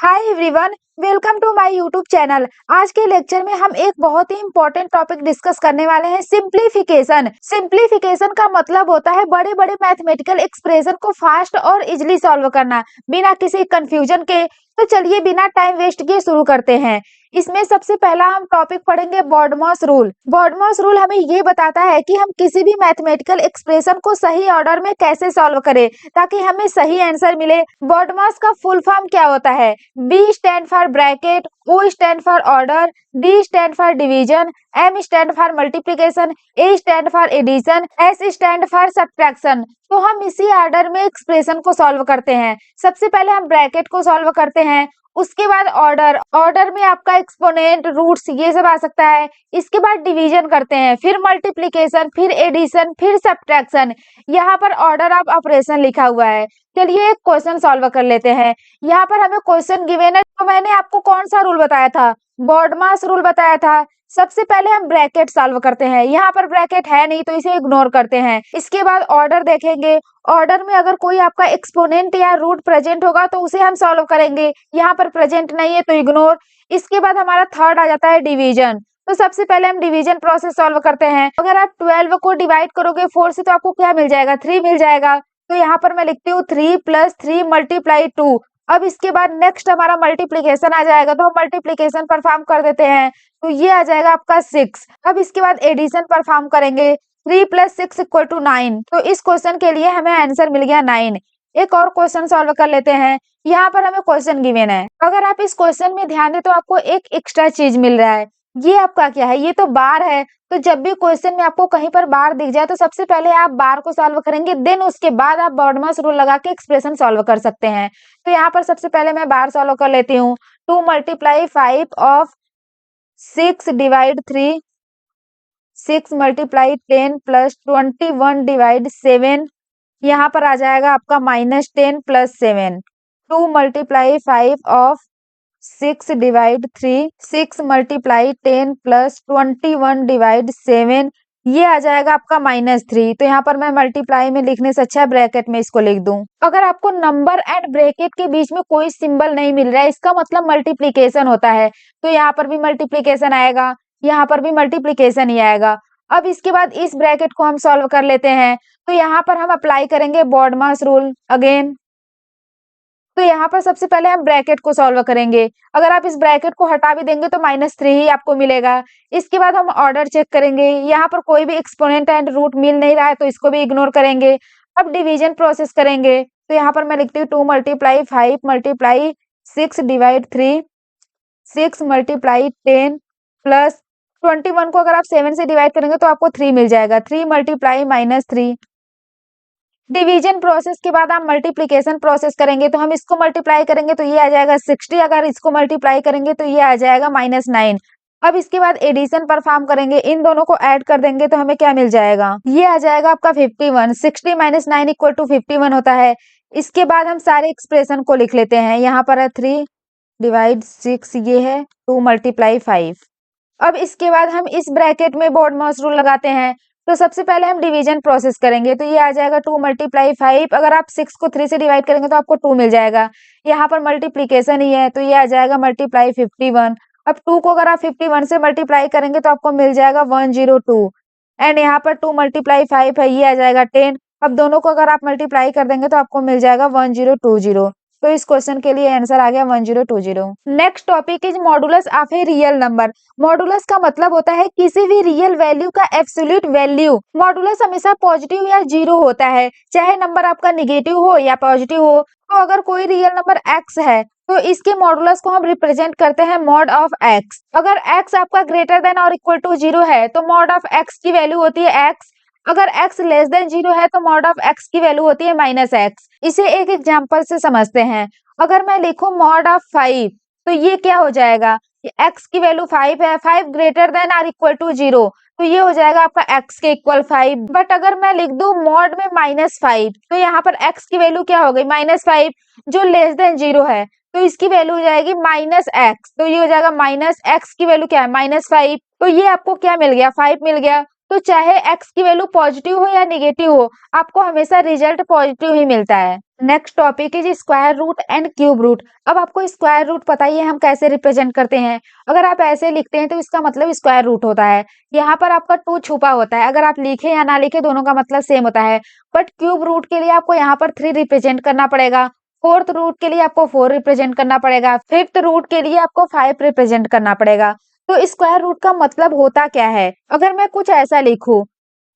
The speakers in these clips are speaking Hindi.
Hi everyone, welcome to my YouTube channel. आज के लेक्चर में हम एक बहुत ही इम्पोर्टेंट टॉपिक डिस्कस करने वाले हैं, सिंप्लीफिकेशन। सिंप्लीफिकेशन का मतलब होता है बड़े बड़े मैथमेटिकल एक्सप्रेशन को फास्ट और इजिली सॉल्व करना बिना किसी कंफ्यूजन के। तो चलिए बिना टाइम वेस्ट किए शुरू करते हैं। इसमें सबसे पहला हम टॉपिक पढ़ेंगे बॉडमॉस रूल। बॉडमॉस रूल हमें ये बताता है कि हम किसी भी मैथमेटिकल एक्सप्रेशन को सही ऑर्डर में कैसे सॉल्व करें ताकि हमें सही आंसर मिले। बॉडमॉस का फुल फॉर्म क्या होता है? B stand for bracket, O stand for order, D stand for division, M stand for multiplication, A stand for addition, S stand for subtraction. तो हम इसी ऑर्डर में एक्सप्रेशन को सॉल्व करते हैं। सबसे पहले हम ब्रैकेट को सॉल्व करते हैं, उसके बाद ऑर्डर में आपका एक्सपोनेंट, रूट्स ये सब आ सकता है। इसके बाद डिवीजन करते हैं, फिर मल्टीप्लिकेशन, फिर एडिशन, फिर सब्ट्रैक्शन। यहाँ पर ऑर्डर ऑफ ऑपरेशन लिखा हुआ है। चलिए एक क्वेश्चन सॉल्व कर लेते हैं। यहाँ पर हमें क्वेश्चन गिवन है, तो मैंने आपको कौन सा रूल बताया था? बॉडमास रूल बताया था। सबसे पहले हम ब्रैकेट सॉल्व करते हैं। यहाँ पर ब्रैकेट है नहीं तो इसे इग्नोर करते हैं। इसके बाद ऑर्डर देखेंगे। ऑर्डर में अगर कोई आपका एक्सपोनेंट या रूट प्रेजेंट होगा तो उसे हम सॉल्व करेंगे। यहाँ पर प्रेजेंट नहीं है तो इग्नोर। इसके बाद हमारा थर्ड आ जाता है डिवीजन। तो सबसे पहले हम डिवीजन प्रोसेस सॉल्व करते हैं। अगर आप 12 को डिवाइड करोगे 4 से तो आपको क्या मिल जाएगा? 3 मिल जाएगा। तो यहाँ पर मैं लिखती हूँ 3 + 3 × 2। अब इसके बाद नेक्स्ट हमारा मल्टीप्लिकेशन आ जाएगा, तो हम मल्टीप्लिकेशन परफॉर्म कर देते हैं। तो ये आ जाएगा आपका 6। अब इसके बाद एडिशन परफॉर्म करेंगे। 3 + 6 = 9। तो इस क्वेश्चन के लिए हमें आंसर मिल गया 9। एक और क्वेश्चन सॉल्व कर लेते हैं। यहाँ पर हमें क्वेश्चन गिवन है। अगर आप इस क्वेश्चन में ध्यान दें तो आपको एक एक्स्ट्रा चीज मिल रहा है। ये आपका क्या है? ये तो बार है। तो जब भी क्वेश्चन में आपको कहीं पर बार दिख जाए तो सबसे पहले आप बार को सॉल्व करेंगे, देन उसके बाद आप बॉडमास रूल लगा के एक्सप्रेशन सॉल्व कर सकते हैं। तो यहाँ पर सबसे पहले मैं बार सॉल्व कर लेती हूँ। 2 × 5 of 6 / 3, 6 × 10 + 21 / 7। यहाँ पर आ जाएगा आपका -10 + 7। 2 × 5 of 6 / 3, 6 × 10 + 21 / 7। ये आ जाएगा आपका -3। तो यहाँ पर मैं मल्टीप्लाई में लिखने से अच्छा ब्रैकेट में इसको लिख दूं। अगर आपको नंबर एंड ब्रैकेट के बीच में कोई सिंबल नहीं मिल रहा है, इसका मतलब मल्टीप्लिकेशन होता है। तो यहाँ पर भी मल्टीप्लिकेशन आएगा, यहाँ पर भी मल्टीप्लिकेशन ही आएगा। अब इसके बाद इस ब्रैकेट को हम सॉल्व कर लेते हैं। तो यहाँ पर हम अप्लाई करेंगे बॉडमास रूल अगेन। तो यहाँ पर सबसे पहले हम ब्रैकेट को सॉल्व करेंगे। अगर आप इस ब्रैकेट को हटा भी देंगे तो -3 ही आपको मिलेगा। इसके बाद हम ऑर्डर चेक करेंगे। यहाँ पर कोई भी एक्सपोनेंट एंड रूट मिल नहीं रहा है तो इसको भी इग्नोर करेंगे। अब डिवीजन प्रोसेस करेंगे। तो यहाँ पर मैं लिखती हूँ 2 × 5 × 6 / 3, 6 × 10 + 21 को अगर आप 7 से डिवाइड करेंगे तो आपको 3 मिल जाएगा। 3 × -3। डिवीजन प्रोसेस के बाद आप मल्टीप्लिकेशन प्रोसेस करेंगे। तो हम इसको मल्टीप्लाई करेंगे तो ये आ जाएगा 60। अगर इसको मल्टीप्लाई करेंगे तो ये आ जाएगा -9। अब इसके बाद एडिशन परफॉर्म करेंगे। इन दोनों को ऐड कर देंगे तो हमें क्या मिल जाएगा? ये आ जाएगा आपका 51। 60 - 9 = 51 होता है। इसके बाद हम सारे एक्सप्रेशन को लिख लेते हैं। यहाँ पर है 3 / 6, ये है 2 × 5। अब इसके बाद हम इस ब्रैकेट में बॉडमास रूल लगाते हैं। तो सबसे पहले हम डिवीजन प्रोसेस करेंगे। तो ये आ जाएगा 2 × 5। अगर आप 6 को 3 से डिवाइड करेंगे तो आपको 2 मिल जाएगा। यहाँ पर मल्टीप्लिकेशन ही है तो ये आ जाएगा × 51। अब 2 को अगर आप 51 से मल्टीप्लाई करेंगे तो आपको मिल जाएगा 102। एंड यहाँ पर 2 × 5 है, ये आ जाएगा 10। अब दोनों को अगर आप मल्टीप्लाई कर देंगे तो आपको मिल जाएगा 1020। तो इस क्वेश्चन के लिए आंसर आ गया 1020। Next topic is modulus of a real number. Modulus का मतलब होता है किसी भी रियल वैल्यू का एब्सोल्यूट वैल्यू। मॉडुलस हमेशा पॉजिटिव या 0 होता है, चाहे नंबर आपका निगेटिव हो या पॉजिटिव हो। तो अगर कोई रियल नंबर x है तो इसके मॉडुलस को हम रिप्रेजेंट करते हैं मॉड ऑफ x। अगर x आपका ग्रेटर देन और इक्वल टू 0 है तो मॉड ऑफ x की वैल्यू होती है x। अगर x लेस देन 0 है तो मॉड ऑफ x की वैल्यू होती है -x। इसे एक एग्जांपल से समझते हैं। अगर मैं लिखूं मॉड ऑफ 5 तो ये क्या हो जाएगा? x की वैल्यू 5 है, 5 ग्रेटर देन और इक्वल टू 0, तो ये हो जाएगा आपका x के इक्वल 5। बट अगर मैं लिख दूं मॉड में -5 तो यहाँ पर x की वैल्यू क्या हो गई? -5 जो लेस देन 0 है तो इसकी वैल्यू हो जाएगी -x। तो ये हो जाएगा -x की वैल्यू क्या है? -5। तो ये आपको क्या मिल गया? 5 मिल गया। तो चाहे x की वैल्यू पॉजिटिव हो या निगेटिव हो, आपको हमेशा रिजल्ट पॉजिटिव ही मिलता है। Next topic is square root and cube root. अब आपको स्क्वायर रूट पता ही है हम कैसे रिप्रेजेंट करते हैं। अगर आप ऐसे लिखते हैं तो इसका मतलब स्क्वायर रूट होता है। यहाँ पर आपका 2 छुपा होता है, अगर आप लिखे या ना लिखे दोनों का मतलब सेम होता है। बट क्यूब रूट के लिए आपको यहाँ पर 3 रिप्रेजेंट करना पड़ेगा, फोर्थ रूट के लिए आपको 4 रिप्रेजेंट करना पड़ेगा, फिफ्थ रूट के लिए आपको 5 रिप्रेजेंट करना पड़ेगा। तो स्क्वायर रूट का मतलब होता क्या है? अगर मैं कुछ ऐसा लिखूं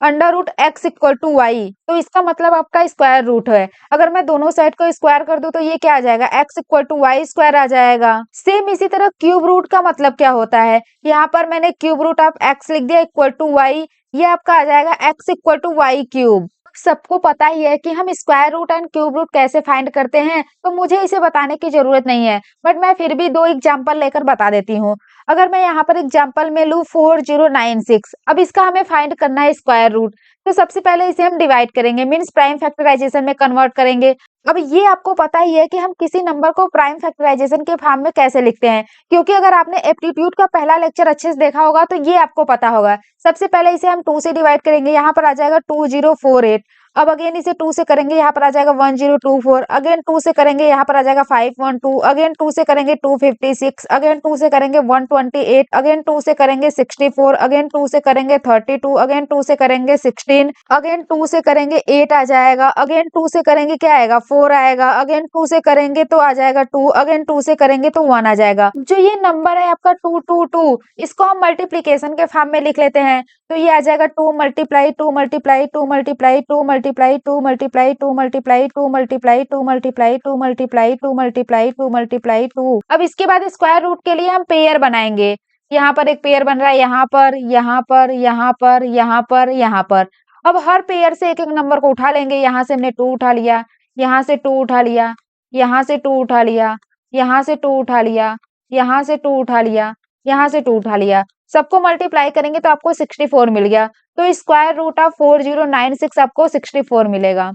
under root x equal to y, तो इसका मतलब आपका स्क्वायर रूट है। अगर मैं दोनों साइड को स्क्वायर कर दूं तो ये क्या आ जाएगा, x equal to y square आ जाएगा। सेम इसी तरह क्यूब रूट का मतलब क्या होता है, यहाँ पर मैंने क्यूब रूट ऑफ एक्स लिख दिया इक्वल टू वाई, ये आपका आ जाएगा x equal to y cube. सबको पता ही है कि हम square root and cube root कैसे फाइंड करते हैं, तो मुझे इसे बताने की जरूरत नहीं है, बट मैं फिर भी 2 एग्जांपल लेकर बता देती हूँ। अगर मैं यहाँ पर एग्जांपल में लूँ 4096, अब इसका हमें फाइंड करना है स्क्वायर रूट। तो सबसे पहले इसे हम डिवाइड करेंगे, मीन्स प्राइम फैक्टराइजेशन में कन्वर्ट करेंगे। अब ये आपको पता ही है कि हम किसी नंबर को प्राइम फैक्टराइजेशन के फॉर्म में कैसे लिखते हैं, क्योंकि अगर आपने एप्टीट्यूड का पहला लेक्चर अच्छे से देखा होगा तो ये आपको पता होगा। सबसे पहले इसे हम 2 से डिवाइड करेंगे, यहाँ पर आ जाएगा 2048। अब अगेन इसे 2 से करेंगे, यहाँ पर आ जाएगा 1024। अगेन 2 से करेंगे, यहाँ पर आ जाएगा 512। अगेन 2 से करेंगे 256। अगेन 2 से करेंगे 128। अगेन 2 से करेंगे 64। अगेन 2 से करेंगे 32। अगेन 2 से करेंगे 16। अगेन 2 से करेंगे 8 आ जाएगा। अगेन 2 से करेंगे क्या आएगा, 4 आएगा। अगेन 2 से करेंगे तो आ जाएगा 2। अगेन 2 से करेंगे तो 1 आ जाएगा। जो ये नंबर है आपका 222, इसको हम मल्टीप्लीकेशन के फॉर्म में लिख लेते हैं। तो ये आ जाएगा 2 multiply 2 multiply 2 multiply 2 multiply 2 multiply 2 multiply 2 multiply 2 multiply 2 multiply 2 multiply 2 multiply 2। अब इसके बाद स्क्वायर रूट के लिए हम पेयर बनाएंगे। यहाँ पर एक पेयर बन रहा है, यहाँ पर, यहाँ पर, यहाँ पर, यहाँ पर, यहाँ पर। अब हर पेयर से एक एक नंबर को उठा लेंगे। यहाँ से हमने 2 उठा लिया, यहाँ से 2 उठा लिया, यहाँ से 2 उठा लिया, यहाँ से 2 उठा लिया, यहाँ से 2 उठा लिया, यहाँ से 2 उठा लिया। सबको मल्टीप्लाई करेंगे तो आपको 64 मिल गया। तो स्क्वायर रूट ऑफ 4096 आपको 64 मिलेगा।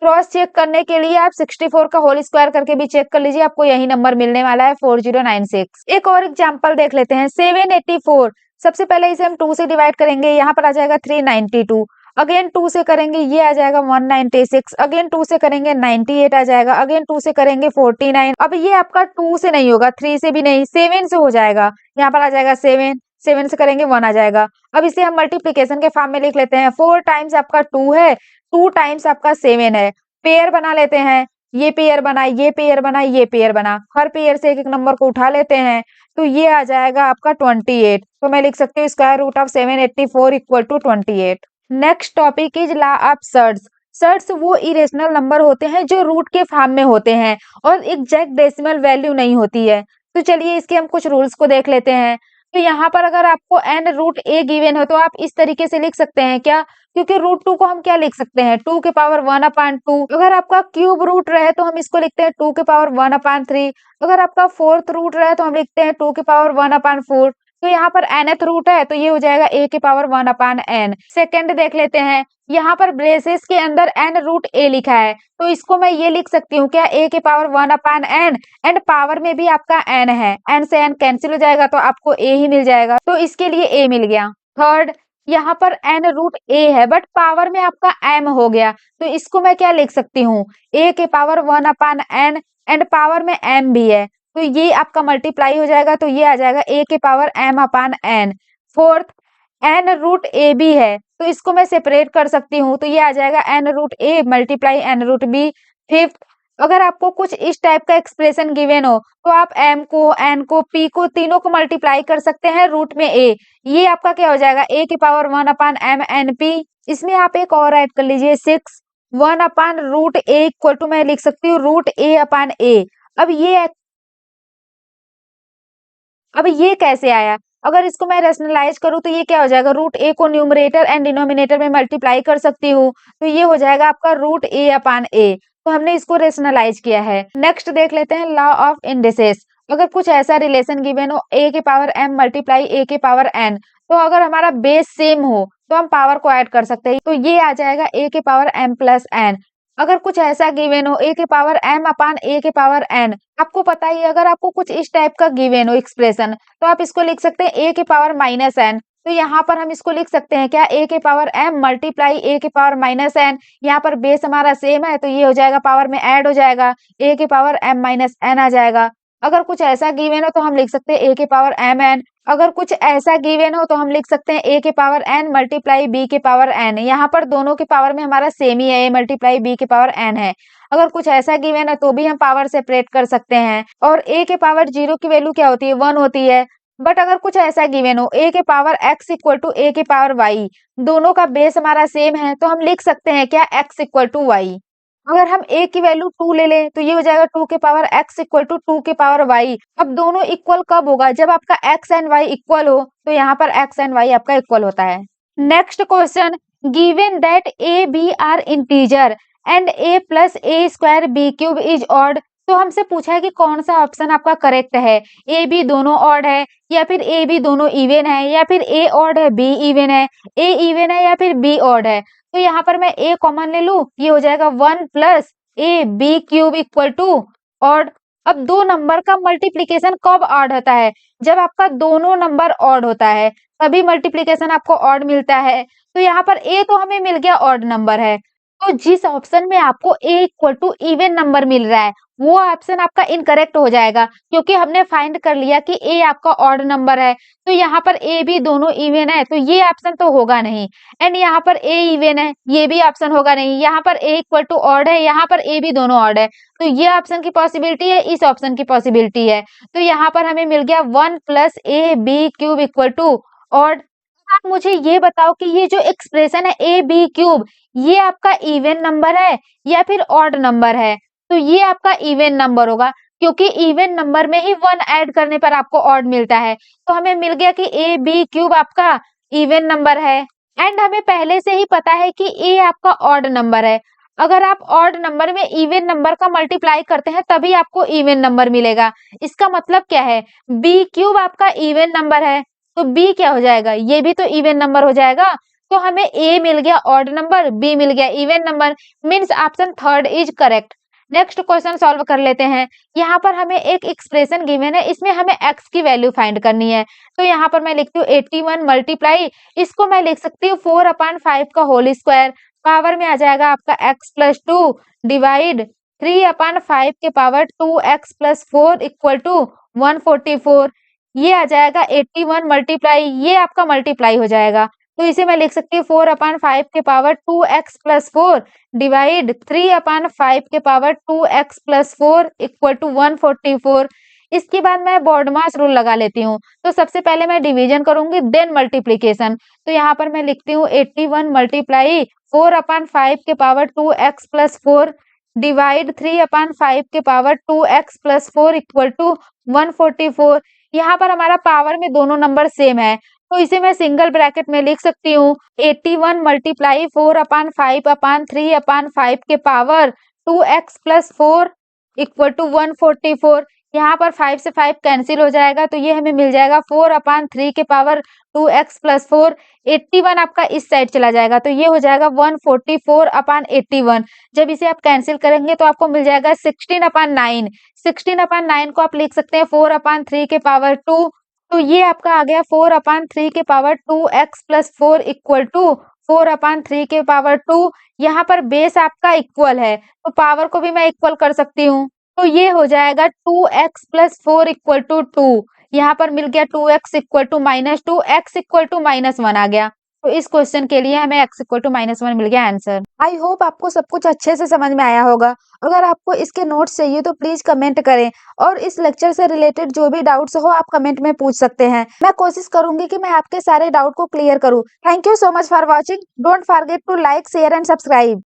क्रॉस चेक करने के लिए आप 64 का होल स्क्वायर करके भी चेक कर लीजिए, आपको यही नंबर मिलने वाला है 4096। एक और एग्जांपल देख लेते हैं 784। सबसे पहले इसे हम 2 से डिवाइड करेंगे, यहाँ पर आ जाएगा 392। अगेन 2 से करेंगे, ये आ जाएगा 196। अगेन 2 से करेंगे 98 आ जाएगा। अगेन 2 से करेंगे 49। अब ये आपका 2 से नहीं होगा, 3 से भी नहीं, 7 से हो जाएगा। यहाँ पर आ जाएगा 7, 7 से करेंगे 1 आ जाएगा। अब इसे हम मल्टीप्लीकेशन के फॉर्म में लिख लेते हैं। 4 टाइम्स आपका 2 है, 2 टाइम्स आपका 7 है। पेयर बना लेते हैं, ये पेयर बना, ये पेयर बना, ये पेयर बना। हर पेयर से एक एक नंबर को उठा लेते हैं, तो ये आ जाएगा आपका 28। तो मैं लिख सकती हूँ square root of 784 equal to 28। Next topic is law of surds. Surds वो इरेशनल नंबर होते हैं जो रूट के फॉर्म में होते हैं और एग्जैक्ट डेसिमल वैल्यू नहीं होती है। तो चलिए इसके हम कुछ रूल्स को देख लेते हैं। तो यहाँ पर अगर आपको n रूट a गिवन हो तो आप इस तरीके से लिख सकते हैं क्या, क्योंकि रूट 2 को हम क्या लिख सकते हैं, 2 के पावर 1/2। अगर आपका क्यूब रूट रहे तो हम इसको लिखते हैं 2 के पावर 1/3। अगर आपका फोर्थ रूट रहे तो हम लिखते हैं 2 के पावर 1/4। तो यहाँ पर nth रूट है तो ये हो जाएगा a के पावर 1/n। सेकेंड देख लेते हैं, यहाँ पर ब्रेसेस के अंदर n रूट a लिखा है, तो इसको मैं ये लिख सकती हूँ क्या, a के पावर 1/n, एंड पावर में भी आपका n है, n से n कैंसिल हो जाएगा तो आपको a ही मिल जाएगा, तो इसके लिए a मिल गया। थर्ड, यहाँ पर n रूट a है बट पावर में आपका m हो गया, तो इसको मैं क्या लिख सकती हूँ, a के पावर 1/n एंड पावर में m भी है, तो ये आपका मल्टीप्लाई हो जाएगा, तो ये आ जाएगा a के power m/n। Fourth, n root a भी है, तो इसको मैं सेपरेट कर सकती हूँ, तो ये आ जाएगा n root a multiply n root b। Fifth, अगर आपको कुछ इस टाइप का एक्सप्रेशन गिवन हो तो आप m को, n को, p को, तीनों को मल्टीप्लाई कर सकते हैं रूट में a। ये आपका क्या हो जाएगा, a के पावर 1/m/np। इसमें आप एक और ऐड कर लीजिए 6, 1/रूट a इक्वल टू मैं लिख सकती हूँ रूट a/a। अब ये कैसे आया, अगर इसको मैं रेशनलाइज करूँ तो ये क्या हो जाएगा, रूट a को न्यूमरेटर एंड डिनोमिनेटर में मल्टीप्लाई कर सकती हूँ, तो ये हो जाएगा आपका रूट a/a। तो हमने इसको रेशनलाइज किया है। नेक्स्ट देख लेते हैं लॉ ऑफ इंडिसेस। अगर कुछ ऐसा रिलेशन गिवन हो a के पावर m मल्टीप्लाई a के पावर n, तो अगर हमारा बेस सेम हो तो हम पावर को ऐड कर सकते हैं, तो ये आ जाएगा a के पावर m प्लस n। अगर कुछ ऐसा गिवन हो a के पावर m/a के पावर n, आपको पता ही है अगर आपको कुछ इस टाइप का गिवन हो एक्सप्रेशन तो आप इसको लिख सकते हैं a के पावर -n तो यहाँ पर हम इसको लिख सकते हैं क्या, a के पावर m मल्टीप्लाई a के पावर माइनस n। यहाँ पर बेस हमारा सेम है तो ये हो जाएगा, पावर में ऐड हो जाएगा, a के पावर m माइनस n आ जाएगा। अगर कुछ ऐसा गिवन हो तो हम लिख सकते हैं a के पावर mn। अगर कुछ ऐसा गिवन हो तो हम लिख सकते हैं a के पावर n मल्टीप्लाई b के पावर n। यहाँ पर दोनों के पावर में हमारा सेम ही है, a मल्टीप्लाई b के पावर n है। अगर कुछ ऐसा गिवन है तो भी हम पावर सेपरेट कर सकते हैं। और a के पावर 0 की वैल्यू क्या होती है, 1 होती है। बट अगर कुछ ऐसा गिवन हो a के power x equal to a के पावर y, दोनों का बेस हमारा सेम है तो हम लिख सकते हैं क्या, x इक्वल टू y। अगर हम a की वैल्यू 2 ले लें तो ये हो जाएगा 2 के पावर x इक्वल टू 2 के पावर y। अब दोनों इक्वल कब होगा, जब आपका x एंड y इक्वल हो, तो यहाँ पर x एंड y आपका इक्वल होता है। Next question, given that a b are integer and a plus a square b cube is odd. तो हमसे पूछा है कि कौन सा ऑप्शन आपका करेक्ट है, a b दोनों ऑड है या फिर a b दोनों इवन है या फिर a ऑड है b इवन है, a इवन है या फिर b ऑड है। तो यहाँ पर मैं a कॉमन ले लूं, ये हो जाएगा 1 plus a b cube equal to odd. अब दो नंबर का मल्टीप्लीकेशन कब ऑड होता है, जब आपका दोनों नंबर ऑड होता है तभी मल्टीप्लीकेशन आपको ऑड मिलता है। तो यहाँ पर a तो हमें मिल गया, ऑड नंबर है। तो जिस ऑप्शन में आपको a equal to even number मिल रहा है वो ऑप्शन आपका इनकरेक्ट हो जाएगा, क्योंकि हमने फाइंड कर लिया कि a आपका ऑड नंबर है। तो यहाँ पर a भी दोनों इवन है तो ये ऑप्शन तो होगा नहीं। एंड यहाँ पर a इवन है, ये भी ऑप्शन होगा नहीं। यहाँ पर a इक्वल टू ऑड है, यहाँ पर a भी दोनों ऑड है, तो ये ऑप्शन की पॉसिबिलिटी है, इस ऑप्शन की पॉसिबिलिटी है। तो यहाँ पर हमें मिल गया 1 plus a b cube equal to odd. आप मुझे ये बताओ कि ये जो एक्सप्रेशन है ए बी क्यूब, ये आपका इवन नंबर है या फिर ऑड नंबर है। तो ये आपका इवन नंबर होगा, क्योंकि इवन नंबर में ही 1 ऐड करने पर आपको ऑड मिलता है। तो हमें मिल गया कि ए बी क्यूब आपका इवन नंबर है। एंड हमें पहले से ही पता है कि ए आपका ऑड नंबर है। अगर आप ऑड नंबर में इवन नंबर का मल्टीप्लाई करते हैं तभी आपको इवन नंबर मिलेगा। इसका मतलब क्या है, बी क्यूब आपका इवन नंबर है तो b क्या हो जाएगा, ये भी तो इवन नंबर हो जाएगा। तो हमें a मिल गया ऑड नंबर, b मिल गया even number, means option third is correct. Next question solve कर लेते हैं। यहाँ पर हमें एक एक्सप्रेशन गिवन है, इसमें हमें x की वैल्यू फाइंड करनी है। तो यहाँ पर मैं लिखती हूँ 81 मल्टीप्लाई, इसको मैं लिख सकती हूँ 4/5 का होल स्क्वायर, पावर में आ जाएगा आपका x प्लस 2 डिवाइड 3/5 के power 2x plus 4 equal to 144। ये आ जाएगा 81 मल्टीप्लाई, ये आपका मल्टीप्लाई हो जाएगा। तो इसे मैं लिख सकती हूँ 4/5 के पावर 2x प्लस 4 डिवाइड 3/5 के power 2x plus 4 equal to 144। इसके बाद मैं बॉडमास रूल लगा लेती हूँ। तो सबसे पहले मैं डिवीजन करूंगी देन मल्टीप्लीकेशन। तो यहाँ पर मैं लिखती हूँ 81 मल्टीप्लाई 4/5 के पावर 2x प्लस 4 डिवाइड 3/5 के power 2x plus 4 equal to 144। यहाँ पर हमारा पावर में दोनों नंबर सेम है तो इसे मैं सिंगल ब्रैकेट में लिख सकती हूँ 81 मल्टीप्लाई 4/5/3/5 के power 2x plus 4 equal to 144। यहाँ पर 5 से 5 कैंसिल हो जाएगा तो ये हमें मिल जाएगा 4/3 के पावर 2x प्लस 4। 81 आपका इस साइड चला जाएगा तो ये हो जाएगा 144/81। जब इसे आप कैंसिल करेंगे तो आपको मिल जाएगा 16/9। 16/9 को आप लिख सकते हैं 4/3 के पावर 2। तो ये आपका आ गया 4/3 के power 2x plus 4 equal to 4/3 के पावर 2। यहाँ पर बेस आपका इक्वल है तो पावर को भी मैं इक्वल कर सकती हूँ। तो ये हो जाएगा 2x प्लस 4 इक्वल टू 2। यहाँ पर मिल गया 2x equal to -2, x equal to -1 आ गया। तो इस क्वेश्चन के लिए हमें x इक्वल टू -1 मिल गया आंसर। आई होप आपको सब कुछ अच्छे से समझ में आया होगा। अगर आपको इसके नोट्स चाहिए तो प्लीज कमेंट करें और इस लेक्चर से रिलेटेड जो भी डाउट्स हो आप कमेंट में पूछ सकते हैं। मैं कोशिश करूंगी कि मैं आपके सारे डाउट को क्लियर करूं। Thank you so much for watching. Don't forget to like, share and subscribe.